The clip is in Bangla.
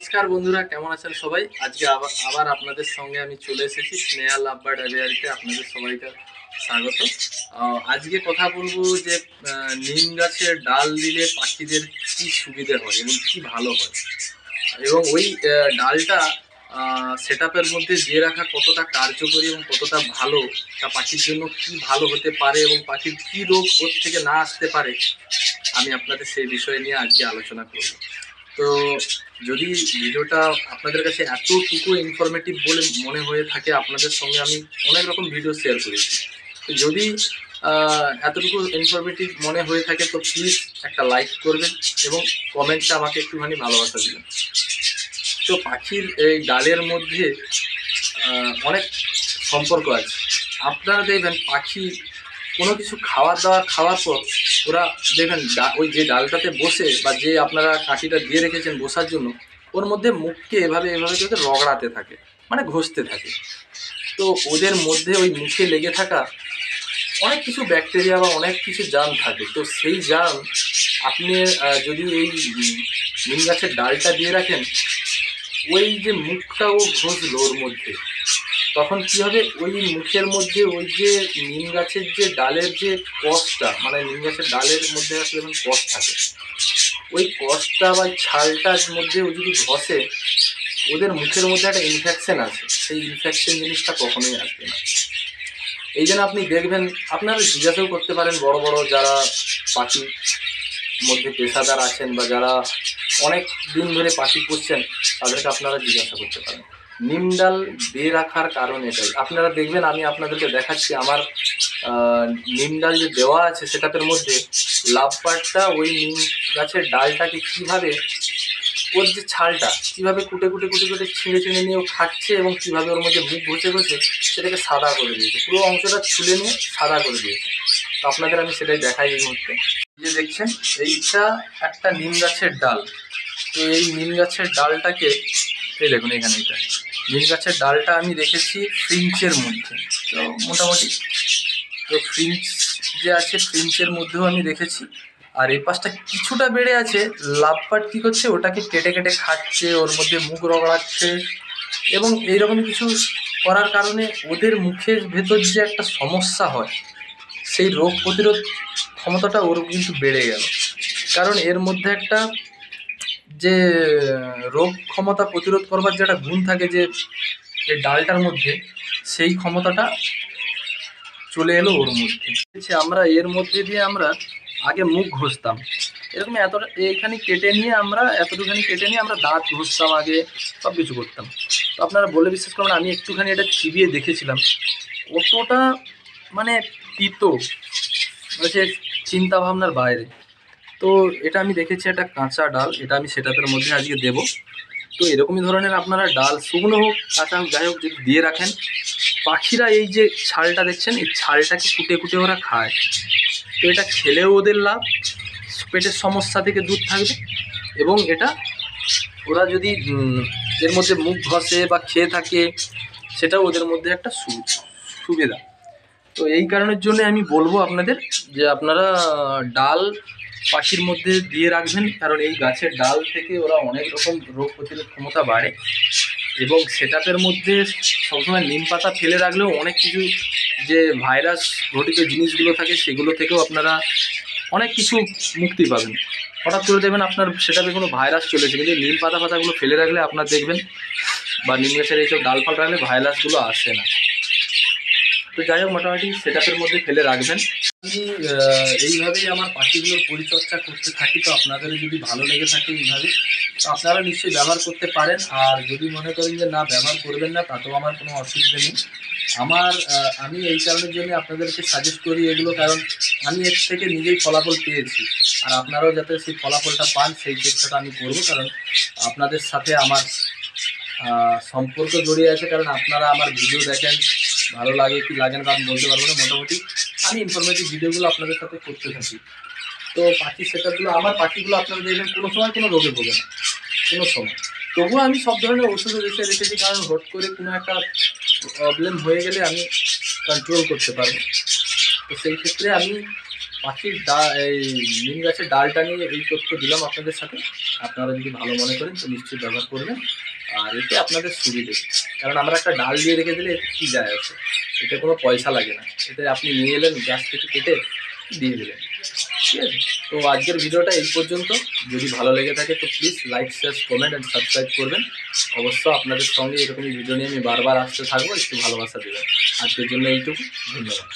নমস্কার বন্ধুরা, কেমন আছেন সবাই? আজকে আবার আবার আপনাদের সঙ্গে আমি চলে এসেছি স্নেহা লাভ বার্ড অ্যাভিয়ারিতে। আপনাদের সবাইকে স্বাগত। আজকে কথা বলবো যে নিম গাছের ডাল দিলে পাখিদের কি সুবিধে হয় এবং কি ভালো হয়, এবং ওই ডালটা সেট আপের মধ্যে দিয়ে রাখা কতটা কার্যকরী এবং কতটা ভালো, তা পাখির জন্য কি ভালো হতে পারে এবং পাখির কি রোগ ওর থেকে না আসতে পারে, আমি আপনাদের সেই বিষয় নিয়ে আজকে আলোচনা করব। তো যদি ভিডিওটা আপনাদের কাছে এতটুকু ইনফরমেটিভ বলে মনে হয়ে থাকে, আপনাদের সঙ্গে আমি অনেক রকম ভিডিও শেয়ার করেছি, তো যদি এতটুকু ইনফরমেটিভ মনে হয়ে থাকে তো প্লিজ একটা লাইক করবেন এবং কমেন্টটা আমাকে একটুখানি ভালোবাসা দিবেন। তো পাখির এই ডালের মধ্যে অনেক সম্পর্ক আছে। আপনারা দেখবেন পাখি কোনো কিছু খাওয়ার পর ওরা দেখবেন ওই যে ডালটাতে বসে বা যে আপনারা কাঠিটা দিয়ে রেখেছেন বসার জন্য, ওর মধ্যে মুখকে এভাবে এভাবে করে রগড়াতে থাকে, মানে ঘষতে থাকে। তো ওদের মধ্যে ওই মুখে লেগে থাকা অনেক কিছু ব্যাকটেরিয়া বা অনেক কিছু জার্ম থাকে। তো সেই জার্ম আপনি যদি এই নিম গাছের ডালটা দিয়ে রাখেন, ওই যে মুখটাও ঘষলো ওর মধ্যে, তখন কি হবে, ওই মুখের মধ্যে ওই যে নিম গাছের যে ডালের যে কষটা, মানে নিম গাছের ডালের মধ্যে আসলে যেমন কষ থাকে, ওই কষটা বা ছালটার মধ্যে ও যদি ঘষে, ওদের মুখের মধ্যে একটা ইনফেকশন আছে, সেই ইনফেকশন জিনিসটা কখনোই আসবে না। এই জন্য আপনি দেখবেন, আপনারা জিজ্ঞাসাও করতে পারেন বড় বড় যারা পাখির মধ্যে পেশাদার আছেন বা যারা অনেক দিন ধরে পাখি পুষছেন, তাদেরকে আপনারা জিজ্ঞাসা করতে পারেন। নিম ডাল দিয়ে রাখার কারণ এটাই। আপনারা দেখবেন, আমি আপনাদেরকে দেখাচ্ছি আমার নিম ডাল যে দেওয়া আছে সেটার মধ্যে লাভ বার্ডটা ওই নিম গাছের ডালটাকে কীভাবে, ওর যে ছালটা কীভাবে কুটে কুটে কুটে কুটে ছিঁড়ে ছিঁড়ে নিয়ে ও খাচ্ছে এবং কীভাবে ওর মধ্যে মুখ ঘষে ঘষে সেটাকে সাদা করে দিয়েছে, পুরো অংশটা ছুলে নিয়ে সাদা করে দিয়েছে। তো আপনাদের আমি সেটাই দেখাই এই মুহূর্তে। যে দেখছেন, এইটা একটা নিম গাছের ডাল। তো এই নিম গাছের ডালটাকে, এই দেখুন এখানে এটা নিম গাছের ডালটা আমি রেখেছি ফ্রিঞ্চের মধ্যে। তো মোটামুটি তো ফ্রিঞ্চ যে আছে, ফ্রিঞ্চের মধ্যেও আমি রেখেছি। আর এই পাশটা কিছুটা বেড়ে আছে, লাভ বার্ড কী করছে, ওটাকে কেটে কেটে খাচ্ছে, ওর মধ্যে মুখ রগড়াচ্ছে এবং এইরকম কিছু করার কারণে ওদের মুখের ভেতর যে একটা সমস্যা হয়, সেই রোগ প্রতিরোধ ক্ষমতাটা ওর কিন্তু বেড়ে গেল। কারণ এর মধ্যে একটা যে রোগ ক্ষমতা প্রতিরোধ করবার যে একটা গুণ থাকে যে এই ডালটার মধ্যে, সেই ক্ষমতাটা চলে এলো ওর মধ্যে। আমরা এর মধ্যে দিয়ে আমরা আগে মুখ ঘষতাম, এরকম এতটা এইখানে কেটে নিয়ে আমরা এতটুখানি কেটে নিয়ে আমরা দাঁত ঘষতাম, আগে সব কিছু করতাম। তো আপনারা বলে বিশ্বাস করবেন, আমি একটুখানি এটা চিবিয়ে দেখেছিলাম, অতটা মানে তিতো, হচ্ছে চিন্তা ভাবনার বাইরে। তো এটা আমি দেখেছি একটা কাঁচা ডাল, এটা আমি সেটাদের মধ্যে আজকে দেব। তো এরকমই ধরনের আপনারা ডাল, শুকনো হোক কাঁচা হোক যাই হোক, যদি দিয়ে রাখেন, পাখিরা এই যে ছালটা দেখছেন, এই ছালটাকে কুটে কুটে ওরা খায়। তো এটা খেলেও ওদের লাভ, পেটের সমস্যা থেকে দূর থাকবে, এবং এটা ওরা যদি এর মধ্যে মুখ ঘষে বা খেয়ে থাকে, সেটাও ওদের মধ্যে একটা সুবিধা। তো এই কারণের জন্য আমি বলবো আপনাদের যে আপনারা ডাল পাখির মধ্যে দিয়ে রাখবেন, কারণ এই গাছের ডাল থেকে ওরা অনেক রকম রোগ প্রতিরোধ ক্ষমতা বাড়ে। এবং সেটাপের মধ্যে সবসময় নিম পাতা ফেলে রাখলেও অনেক কিছু যে ভাইরাস ঘটিত জিনিসগুলো থাকে, সেগুলো থেকেও আপনারা অনেক কিছু মুক্তি পাবেন। হঠাৎ করে দেখবেন আপনার সেটাপে কোনো ভাইরাস চলেছে, কিন্তু নিম পাতাগুলো ফেলে রাখলে আপনার দেখবেন, বা নিম গাছের এইসব ডাল ফাল রাখলে ভাইরাসগুলো আসে না। তো যাই হোক, মোটামুটি সেটআপের মধ্যে ফেলে রাখবেন। আমি এইভাবেই আমার পাখিগুলোর পরিচর্যা করতে থাকি। তো আপনাদের যদি ভালো লেগে থাকে এইভাবে, তো আপনারা নিশ্চয়ই ব্যবহার করতে পারেন। আর যদি মনে করেন যে না, ব্যবহার করবেন না, তাতেও আমার কোনো অসুবিধা নেই। আমি এই কারণের জন্য আপনাদেরকে সাজেস্ট করি এগুলো, কারণ আমি এর থেকে নিজেই ফলাফল পেয়েছি। আর আপনারাও যাতে সেই ফলাফলটা পান, সেই চেষ্টাটা আমি করবো, কারণ আপনাদের সাথে আমার সম্পর্ক জড়িয়ে আছে। কারণ আপনারা আমার ভিডিও দেখেন, ভালো লাগে কি লাগে না আমি বলতে পারবো না, মোটামুটি আমি ইনফরমেটিভ ভিডিওগুলো আপনাদের সাথে করতে থাকি। তো পাখির সেটআপগুলো, আমার পাখিগুলো আপনারা দেখবেন কোনো সময় কোনো রোগে ভোগে না, কোনো সময়। তবুও আমি সব ধরনের ওষুধও রেখেছি, কারণ হট করে কোনো একটা প্রবলেম হয়ে গেলে আমি কন্ট্রোল করতে পারবো। তো সেই ক্ষেত্রে আমি পাখির এই নিম গাছের ডালটা নিয়ে এই তথ্য দিলাম আপনাদের সাথে। আপনারা যদি ভালো মনে করেন তো নিশ্চয়ই ব্যবহার করবেন। আর এতে আপনাদের সুবিধে, কারণ আমরা একটা ডাল দিয়ে রেখে দিলে এতে কী যায় আসে, এতে কোনো পয়সা লাগে না। এতে আপনি নিয়ে এলেন গাছ থেকে কেটে দিয়ে দিলেন, ঠিক আছে? তো আজকের ভিডিওটা এই পর্যন্ত। যদি ভালো লেগে থাকে তো please like, share, comment and subscribe করবেন। অবশ্য আপনাদের সঙ্গে এরকমই ভিডিও নিয়ে আমি বারবার আসতে থাকবো, একটু ভালোবাসা দেবেন। আজকের জন্য এইটুকু, ধন্যবাদ।